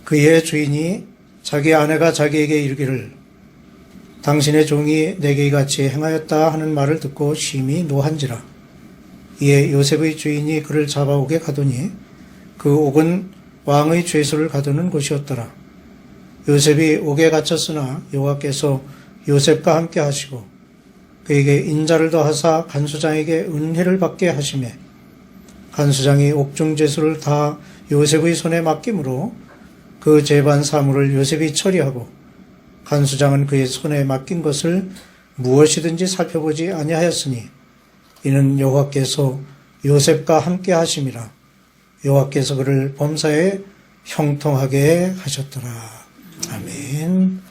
그의 주인이 자기 아내가 자기에게 이르기를 당신의 종이 내게 이같이 행하였다 하는 말을 듣고 심히 노한지라. 이에 요셉의 주인이 그를 잡아오게 가더니 그 옥은 왕의 죄수를 가두는 곳이었더라. 요셉이 옥에 갇혔으나 여호와께서 요셉과 함께 하시고 그에게 인자를 더하사 간수장에게 은혜를 받게 하시매 간수장이 옥중 죄수를 다 요셉의 손에 맡김으로 그 재반 사물을 요셉이 처리하고 간수장은 그의 손에 맡긴 것을 무엇이든지 살펴보지 아니하였으니 이는 여호와께서 요셉과 함께 하심이라. 여호와께서 그를 범사에 형통하게 하셨더라. 아멘.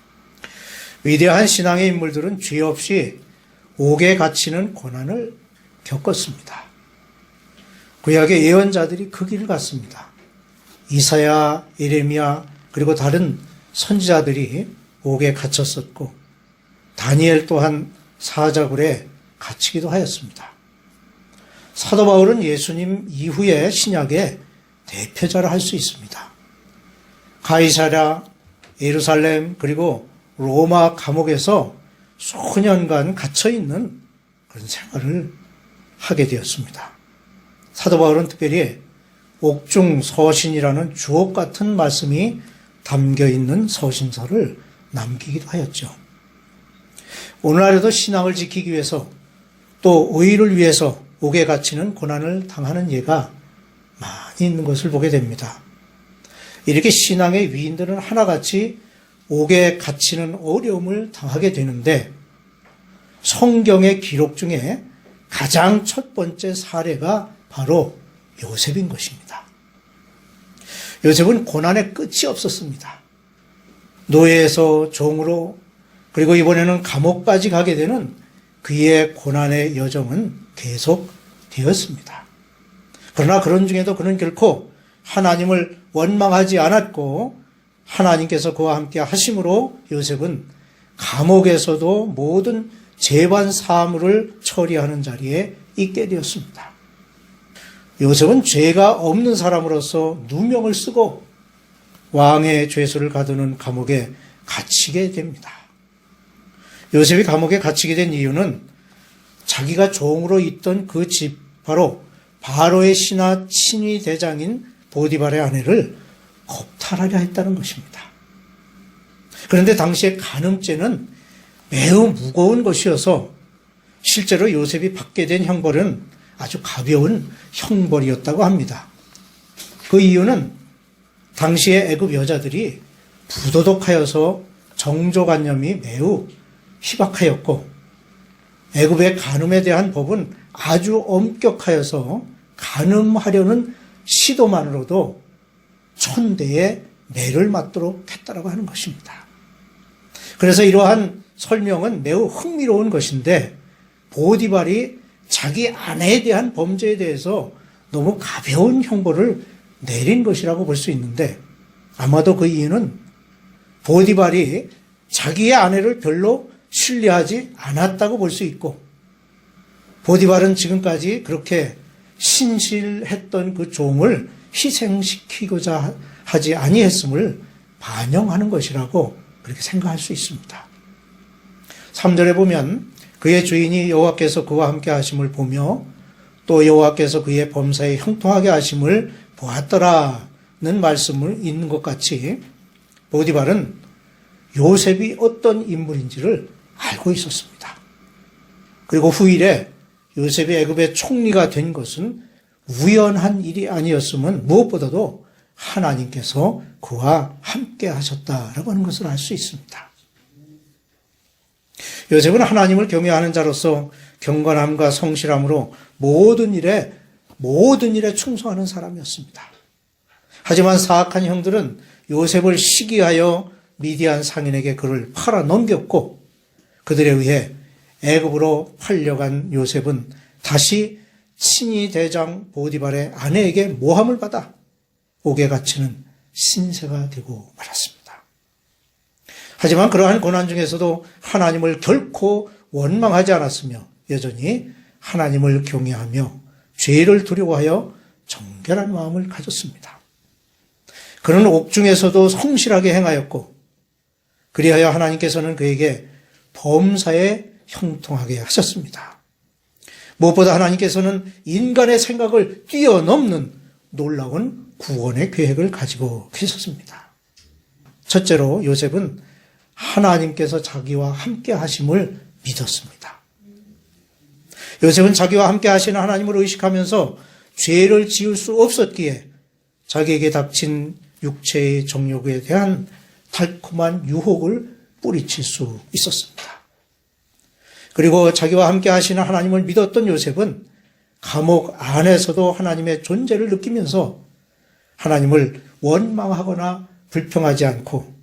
위대한 신앙의 인물들은 죄 없이 옥에 갇히는 고난을 겪었습니다. 구약의 예언자들이 그 길을 갔습니다. 이사야, 예레미야 그리고 다른 선지자들이 옥에 갇혔었고 다니엘 또한 사자굴에 갇히기도 하였습니다. 사도 바울은 예수님 이후의 신약의 대표자를 할 수 있습니다. 가이사랴, 예루살렘 그리고 로마 감옥에서 수년간 갇혀있는 그런 생활을 하게 되었습니다. 사도 바울은 특별히 옥중 서신이라는 주옥 같은 말씀이 담겨있는 서신서를 남기기도 하였죠. 오늘날에도 신앙을 지키기 위해서 또 의를 위해서 옥에 갇히는 고난을 당하는 예가 많이 있는 것을 보게 됩니다. 이렇게 신앙의 위인들은 하나같이 옥에 갇히는 어려움을 당하게 되는데 성경의 기록 중에 가장 첫 번째 사례가 바로 요셉인 것입니다. 요셉은 고난의 끝이 없었습니다. 노예에서 종으로 그리고 이번에는 감옥까지 가게 되는 그의 고난의 여정은 계속 되었습니다. 그러나 그런 중에도 그는 결코 하나님을 원망하지 않았고 하나님께서 그와 함께 하심으로 요셉은 감옥에서도 모든 재반 사물을 처리하는 자리에 있게 되었습니다. 요셉은 죄가 없는 사람으로서 누명을 쓰고 왕의 죄수를 가두는 감옥에 갇히게 됩니다. 요셉이 감옥에 갇히게 된 이유는 자기가 종으로 있던 그 집, 바로 바로의 신하 친위 대장인 보디발의 아내를 겁탈하려 했다는 것입니다. 그런데 당시에 간음죄는 매우 무거운 것이어서 실제로 요셉이 받게 된 형벌은 아주 가벼운 형벌이었다고 합니다. 그 이유는 당시의 애굽 여자들이 부도덕하여서 정조관념이 매우 희박하였고 애굽의 간음에 대한 법은 아주 엄격하여서 간음하려는 시도만으로도 천대의 매를 맞도록 했다라고 하는 것입니다. 그래서 이러한 설명은 매우 흥미로운 것인데 보디발이 자기 아내에 대한 범죄에 대해서 너무 가벼운 형벌을 내린 것이라고 볼 수 있는데 아마도 그 이유는 보디발이 자기의 아내를 별로 신뢰하지 않았다고 볼 수 있고 보디발은 지금까지 그렇게 신실했던 그 종을 희생시키고자 하지 아니했음을 반영하는 것이라고 그렇게 생각할 수 있습니다. 3절에 보면 그의 주인이 여호와께서 그와 함께 하심을 보며 또 여호와께서 그의 범사에 형통하게 하심을 보았더라는 말씀을 있는 것 같이 보디발은 요셉이 어떤 인물인지를 알고 있었습니다. 그리고 후일에 요셉이 애굽의 총리가 된 것은 우연한 일이 아니었음은 무엇보다도 하나님께서 그와 함께 하셨다라고 하는 것을 알 수 있습니다. 요셉은 하나님을 경외하는 자로서 경건함과 성실함으로 모든 일에 충성하는 사람이었습니다. 하지만 사악한 형들은 요셉을 시기하여 미디안 상인에게 그를 팔아 넘겼고 그들에 의해 애굽으로 팔려간 요셉은 다시 친위 대장 보디발의 아내에게 모함을 받아 옥에 갇히는 신세가 되고 말았습니다. 하지만 그러한 고난 중에서도 하나님을 결코 원망하지 않았으며 여전히 하나님을 경외하며 죄를 두려워하여 정결한 마음을 가졌습니다. 그는 옥중에서도 성실하게 행하였고 그리하여 하나님께서는 그에게 범사에 형통하게 하셨습니다. 무엇보다 하나님께서는 인간의 생각을 뛰어넘는 놀라운 구원의 계획을 가지고 계셨습니다. 첫째로 요셉은 하나님께서 자기와 함께 하심을 믿었습니다. 요셉은 자기와 함께 하시는 하나님을 의식하면서 죄를 지을 수 없었기에 자기에게 닥친 육체의 정욕에 대한 달콤한 유혹을 뿌리칠 수 있었습니다. 그리고 자기와 함께 하시는 하나님을 믿었던 요셉은 감옥 안에서도 하나님의 존재를 느끼면서 하나님을 원망하거나 불평하지 않고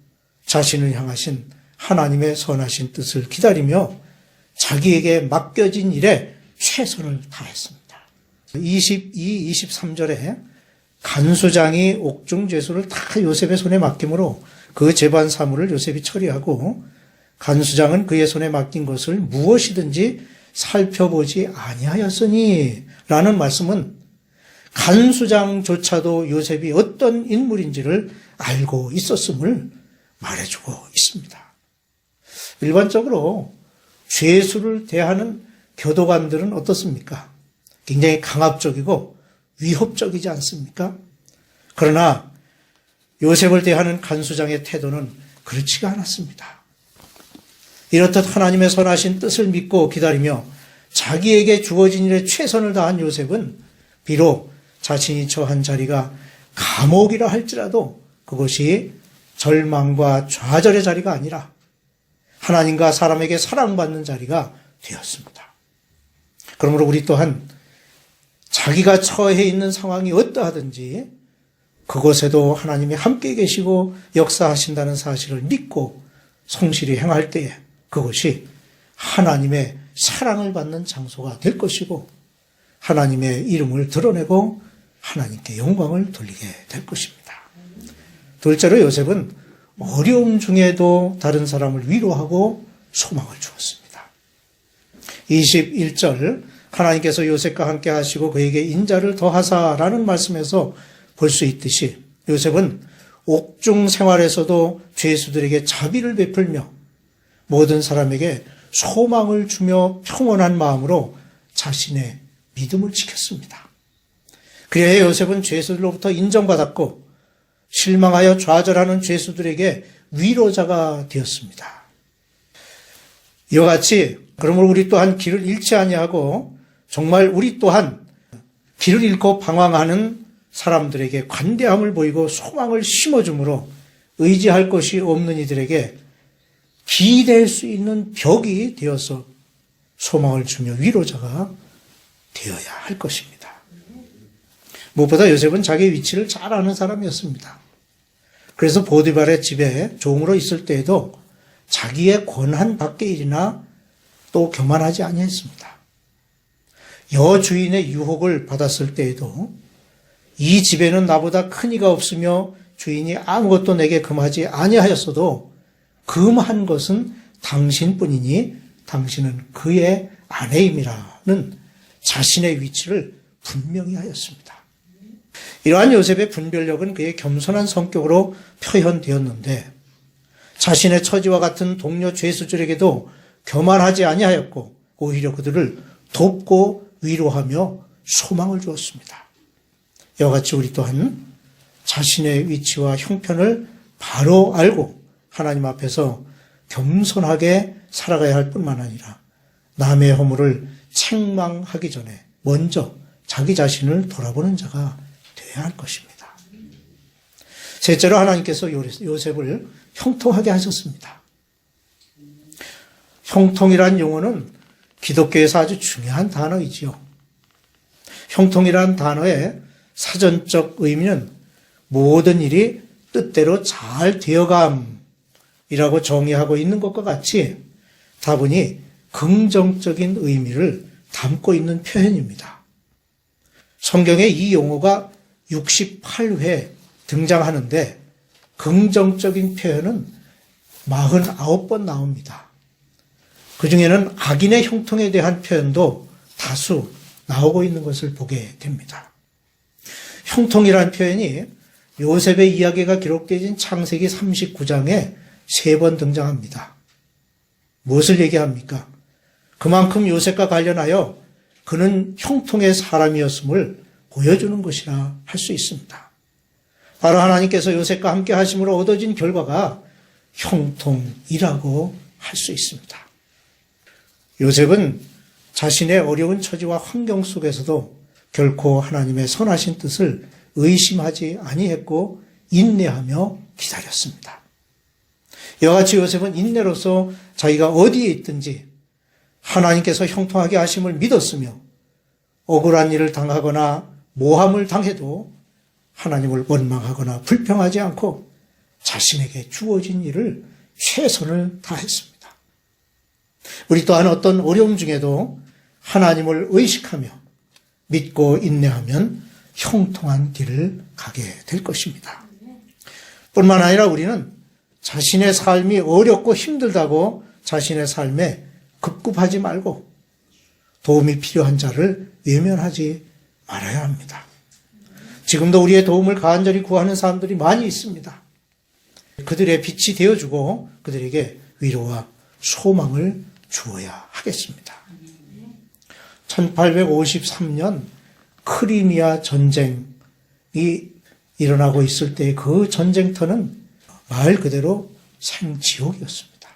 자신을 향하신 하나님의 선하신 뜻을 기다리며 자기에게 맡겨진 일에 최선을 다했습니다. 22, 23절에 간수장이 옥중 죄수를 다 요셉의 손에 맡김으로 그 재반 사물을 요셉이 처리하고 간수장은 그의 손에 맡긴 것을 무엇이든지 살펴보지 아니하였으니 라는 말씀은 간수장조차도 요셉이 어떤 인물인지를 알고 있었음을 말해주고 있습니다. 일반적으로 죄수를 대하는 교도관들은 어떻습니까? 굉장히 강압적이고 위협적이지 않습니까? 그러나 요셉을 대하는 간수장의 태도는 그렇지가 않았습니다. 이렇듯 하나님의 선하신 뜻을 믿고 기다리며 자기에게 주어진 일에 최선을 다한 요셉은 비록 자신이 처한 자리가 감옥이라 할지라도 그것이 절망과 좌절의 자리가 아니라 하나님과 사람에게 사랑받는 자리가 되었습니다. 그러므로 우리 또한 자기가 처해 있는 상황이 어떠하든지 그곳에도 하나님이 함께 계시고 역사하신다는 사실을 믿고 성실히 행할 때에 그것이 하나님의 사랑을 받는 장소가 될 것이고 하나님의 이름을 드러내고 하나님께 영광을 돌리게 될 것입니다. 둘째로 요셉은 어려움 중에도 다른 사람을 위로하고 소망을 주었습니다. 21절 하나님께서 요셉과 함께 하시고 그에게 인자를 더하사라는 말씀에서 볼 수 있듯이 요셉은 옥중 생활에서도 죄수들에게 자비를 베풀며 모든 사람에게 소망을 주며 평온한 마음으로 자신의 믿음을 지켰습니다. 그래야 요셉은 죄수들로부터 인정받았고 실망하여 좌절하는 죄수들에게 위로자가 되었습니다. 이와 같이 그러므로 우리 또한 길을 잃지 아니하고 정말 우리 또한 길을 잃고 방황하는 사람들에게 관대함을 보이고 소망을 심어주므로 의지할 것이 없는 이들에게 기댈 수 있는 벽이 되어서 소망을 주며 위로자가 되어야 할 것입니다. 무엇보다 요셉은 자기의 위치를 잘 아는 사람이었습니다. 그래서 보디발의 집에 종으로 있을 때에도 자기의 권한 밖의 일이나 또 교만하지 아니했습니다. 여주인의 유혹을 받았을 때에도 이 집에는 나보다 큰 이가 없으며 주인이 아무것도 내게 금하지 아니하였어도 금한 것은 당신뿐이니 당신은 그의 아내임이라는 자신의 위치를 분명히 하였습니다. 이러한 요셉의 분별력은 그의 겸손한 성격으로 표현되었는데 자신의 처지와 같은 동료 죄수들에게도 교만하지 아니하였고 오히려 그들을 돕고 위로하며 소망을 주었습니다. 이와 같이 우리 또한 자신의 위치와 형편을 바로 알고 하나님 앞에서 겸손하게 살아가야 할 뿐만 아니라 남의 허물을 책망하기 전에 먼저 자기 자신을 돌아보는 자가 되어야 할 것입니다. 셋째로 하나님께서 요셉을 형통하게 하셨습니다. 형통이란 용어는 기독교에서 아주 중요한 단어이지요. 형통이란 단어의 사전적 의미는 모든 일이 뜻대로 잘 되어감이라고 정의하고 있는 것과 같이 다분히 긍정적인 의미를 담고 있는 표현입니다. 성경에 이 용어가 68회 등장하는데 긍정적인 표현은 49번 나옵니다. 그 중에는 악인의 형통에 대한 표현도 다수 나오고 있는 것을 보게 됩니다. 형통이라는 표현이 요셉의 이야기가 기록되어진 창세기 39장에 3번 등장합니다. 무엇을 얘기합니까? 그만큼 요셉과 관련하여 그는 형통의 사람이었음을 보여주는 것이라 할 수 있습니다. 바로 하나님께서 요셉과 함께 하심으로 얻어진 결과가 형통이라고 할 수 있습니다. 요셉은 자신의 어려운 처지와 환경 속에서도 결코 하나님의 선하신 뜻을 의심하지 아니했고 인내하며 기다렸습니다. 이와 같이 요셉은 인내로서 자기가 어디에 있든지 하나님께서 형통하게 하심을 믿었으며 억울한 일을 당하거나 모함을 당해도 하나님을 원망하거나 불평하지 않고 자신에게 주어진 일을 최선을 다했습니다. 우리 또한 어떤 어려움 중에도 하나님을 의식하며 믿고 인내하면 형통한 길을 가게 될 것입니다. 뿐만 아니라 우리는 자신의 삶이 어렵고 힘들다고 자신의 삶에 급급하지 말고 도움이 필요한 자를 외면하지 말아야 합니다. 지금도 우리의 도움을 간절히 구하는 사람들이 많이 있습니다. 그들의 빛이 되어주고 그들에게 위로와 소망을 주어야 하겠습니다. 1853년 크리미아 전쟁이 일어나고 있을 때 그 전쟁터는 말 그대로 생지옥이었습니다.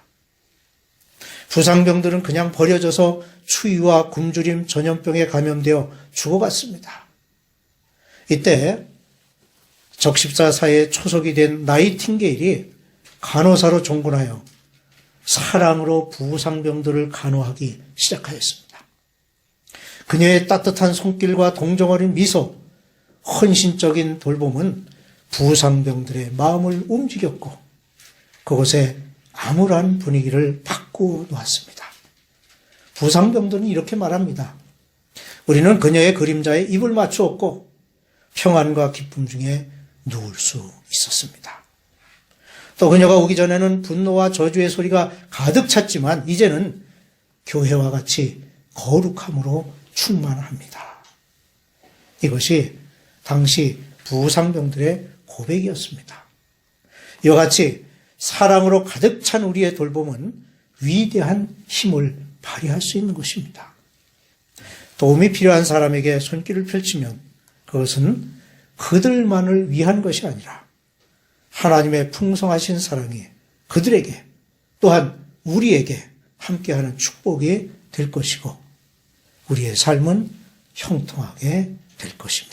부상병들은 그냥 버려져서 추위와 굶주림, 전염병에 감염되어 죽어갔습니다. 이때 적십자사에 초속이 된 나이팅게일이 간호사로 종군하여 사랑으로 부상병들을 간호하기 시작하였습니다. 그녀의 따뜻한 손길과 동정 어린 미소, 헌신적인 돌봄은 부상병들의 마음을 움직였고 그곳에 암울한 분위기를 바꾸어 놓았습니다. 부상병들은 이렇게 말합니다. 우리는 그녀의 그림자에 입을 맞추었고 평안과 기쁨 중에 누울 수 있었습니다. 또 그녀가 오기 전에는 분노와 저주의 소리가 가득 찼지만 이제는 교회와 같이 거룩함으로 충만합니다. 이것이 당시 부상병들의 고백이었습니다. 이와 같이 사랑으로 가득 찬 우리의 돌봄은 위대한 힘을 발휘할 수 있는 것입니다. 도움이 필요한 사람에게 손길을 펼치면 그것은 그들만을 위한 것이 아니라 하나님의 풍성하신 사랑이 그들에게 또한 우리에게 함께하는 축복이 될 것이고 우리의 삶은 형통하게 될 것입니다.